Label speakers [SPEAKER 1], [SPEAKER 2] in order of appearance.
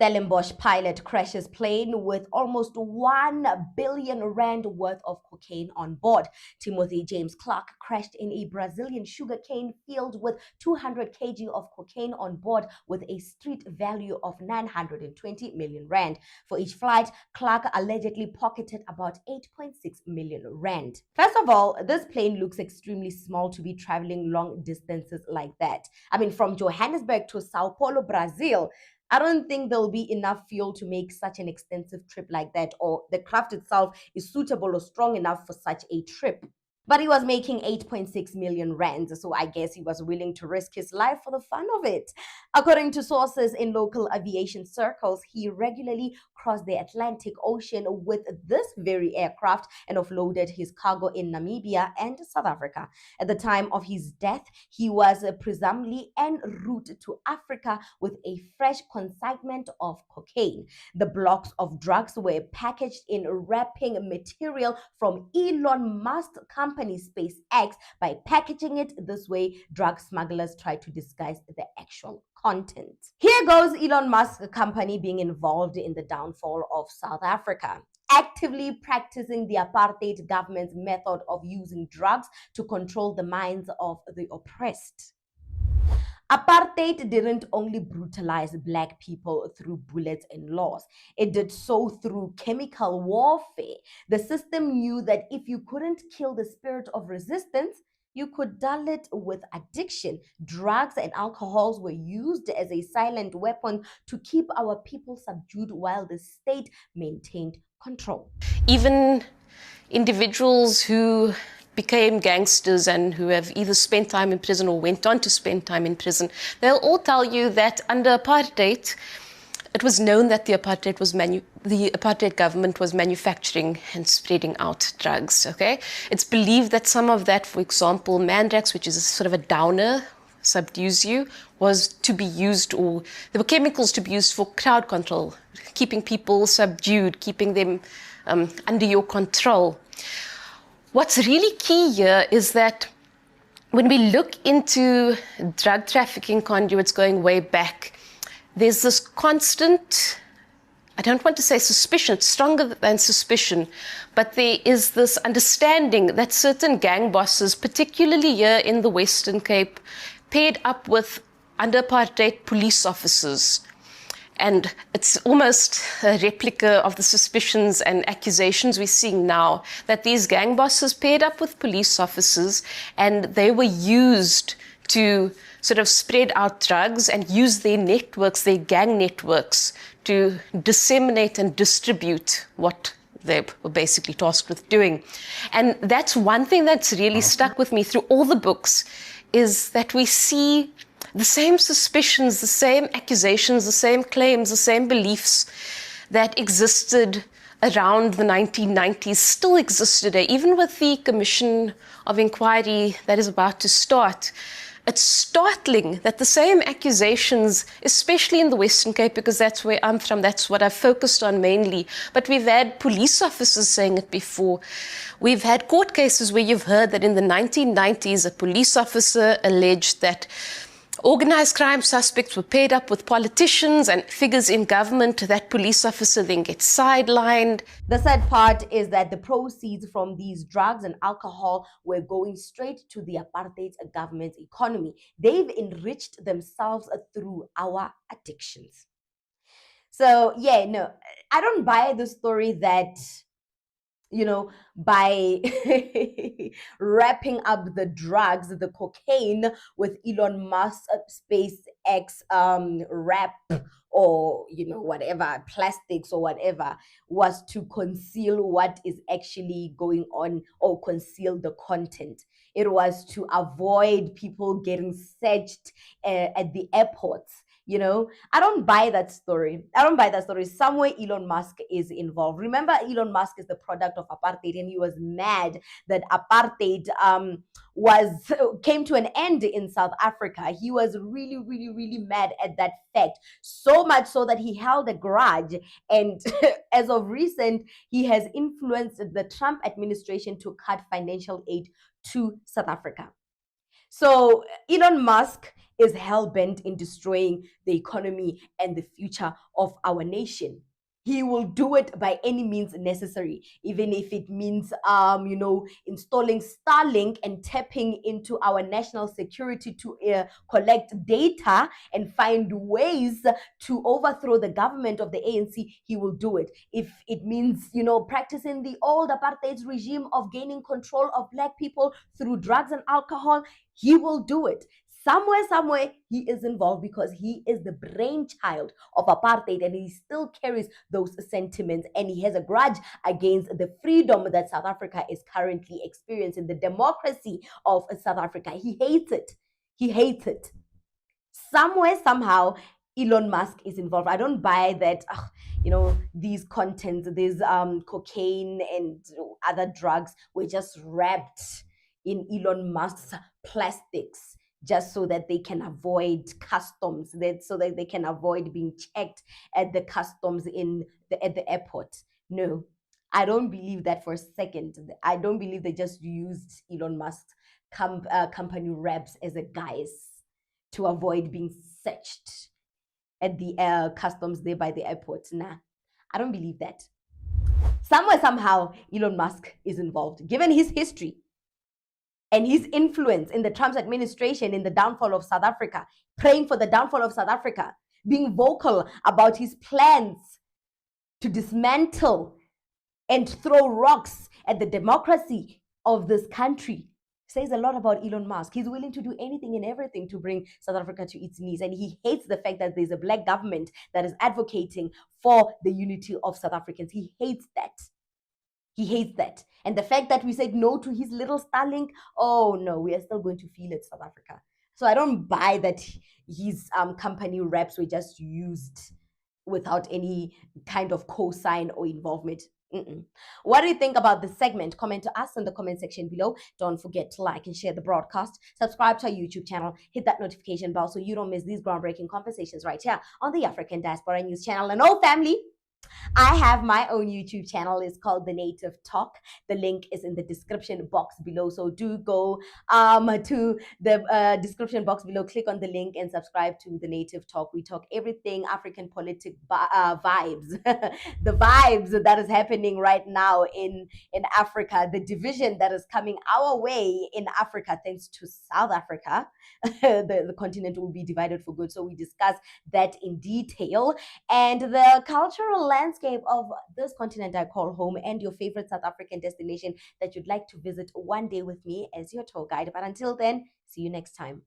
[SPEAKER 1] Stellenbosch pilot crashes plane with almost 1 billion rand worth of cocaine on board. Timothy James Clark crashed in a Brazilian sugarcane field with 200 kg of cocaine on board with a street value of 920 million rand. For each flight, Clark allegedly pocketed about 8.6 million rand. First of all, this plane looks extremely small to be traveling long distances like that. I mean, from Johannesburg to São Paulo, Brazil, I don't think there'll be enough fuel to make such an extensive trip like that, or the craft itself is suitable or strong enough for such a trip. But he was making 8.6 million rand, so I guess he was willing to risk his life for the fun of it. According to sources in local aviation circles, he regularly crossed the Atlantic Ocean with this very aircraft and offloaded his cargo in Namibia and South Africa. At the time of his death, he was presumably en route to Africa with a fresh consignment of cocaine. The blocks of drugs were packaged in wrapping material from Elon Musk's company SpaceX. By packaging it this way, drug smugglers try to disguise the actual content. Here goes Elon Musk's company being involved in the downfall of South Africa, actively practicing the apartheid government's method of using drugs to control the minds of the oppressed. Apartheid didn't only brutalize black people through bullets and laws. It did so through chemical warfare. The system knew that if you couldn't kill the spirit of resistance, you could dull it with addiction. Drugs and alcohols were used as a silent weapon to keep our people subdued while the state maintained control.
[SPEAKER 2] Even individuals who became gangsters and who have either spent time in prison or went on to spend time in prison, they'll all tell you that under apartheid, it was known that the apartheid government was manufacturing and spreading out drugs, okay? It's believed that some of that, for example, Mandrax, which is a sort of a downer, subdues you, was to be used, or there were chemicals to be used for crowd control, keeping people subdued, keeping them under your control. What's really key here is that when we look into drug trafficking conduits going way back, there's this constant, I don't want to say suspicion, it's stronger than suspicion, but there is this understanding that certain gang bosses, particularly here in the Western Cape, paired up with under apartheid police officers. And it's almost a replica of the suspicions and accusations we're seeing now, that these gang bosses paired up with police officers and they were used to sort of spread out drugs and use their networks, their gang networks, to disseminate and distribute what they were basically tasked with doing. And that's one thing that's really stuck with me through all the books, is that we see the same suspicions, the same accusations, the same claims, the same beliefs that existed around the 1990s still exist today, even with the Commission of Inquiry that is about to start. It's startling that the same accusations, especially in the Western Cape, because that's where I'm from, that's what I've focused on mainly, but we've had police officers saying it before. We've had court cases where you've heard that in the 1990s, a police officer alleged that organized crime suspects were paired up with politicians and figures in government. That police officer then gets sidelined.
[SPEAKER 1] The sad part is that the proceeds from these drugs and alcohol were going straight to the apartheid government's economy. They've enriched themselves through our addictions. So yeah, no, I don't buy the story that, you know, by wrapping up the drugs, the cocaine with Elon Musk's SpaceX wrap, or, you know, whatever, plastics or whatever, was to conceal what is actually going on or conceal the content. It was to avoid people getting searched at the airports. You know, I don't buy that story. I don't buy that story. Somewhere Elon Musk is involved. Remember, Elon Musk is the product of apartheid, and he was mad that apartheid came to an end in South Africa. He was really, really, really mad at that fact. So much so that he held a grudge. And as of recent, he has influenced the Trump administration to cut financial aid to South Africa. So Elon Musk is hell-bent in destroying the economy and the future of our nation. He will do it by any means necessary, even if it means, installing Starlink and tapping into our national security to collect data and find ways to overthrow the government of the ANC. He will do it. If it means, practicing the old apartheid regime of gaining control of Black people through drugs and alcohol, he will do it. Somewhere, he is involved because he is the brainchild of apartheid and he still carries those sentiments and he has a grudge against the freedom that South Africa is currently experiencing, the democracy of South Africa. He hates it. He hates it. Somewhere, somehow, Elon Musk is involved. I don't buy that, these contents, these cocaine and other drugs were just wrapped in Elon Musk's plastics just so that they can avoid customs, so that they can avoid being checked at the customs at the airport. No, I don't believe that for a second. I don't believe they just used Elon Musk's company reps as a guise to avoid being searched at the customs there by the airport. Nah, I don't believe that. Somewhere, somehow, Elon Musk is involved, given his history and his influence in the Trump administration in the downfall of South Africa, praying for the downfall of South Africa, being vocal about his plans to dismantle and throw rocks at the democracy of this country. Says a lot about Elon Musk. He's willing to do anything and everything to bring South Africa to its knees. And he hates the fact that there's a Black government that is advocating for the unity of South Africans. He hates that. He hates that. And the fact that we said no to his little Starlink, oh no, we are still going to feel it, South Africa. So I don't buy that his company reps were just used without any kind of cosign or involvement. What do you think about this segment? Comment to us in the comment section below. Don't forget to like and share the broadcast. Subscribe to our YouTube channel. Hit that notification bell so you don't miss these groundbreaking conversations right here on the African Diaspora News channel. And oh, family, I have my own YouTube channel. It's called The Native Talk. The link is in the description box below. So do go to the description box below, click on the link and subscribe to The Native Talk. We talk everything African politic vibes, the vibes that is happening right now in Africa, the division that is coming our way in Africa thanks to South Africa. The continent will be divided for good. So we discuss that in detail, and the cultural landscape of this continent I call home, and your favorite South African destination that you'd like to visit one day with me as your tour guide. But until then, see you next time.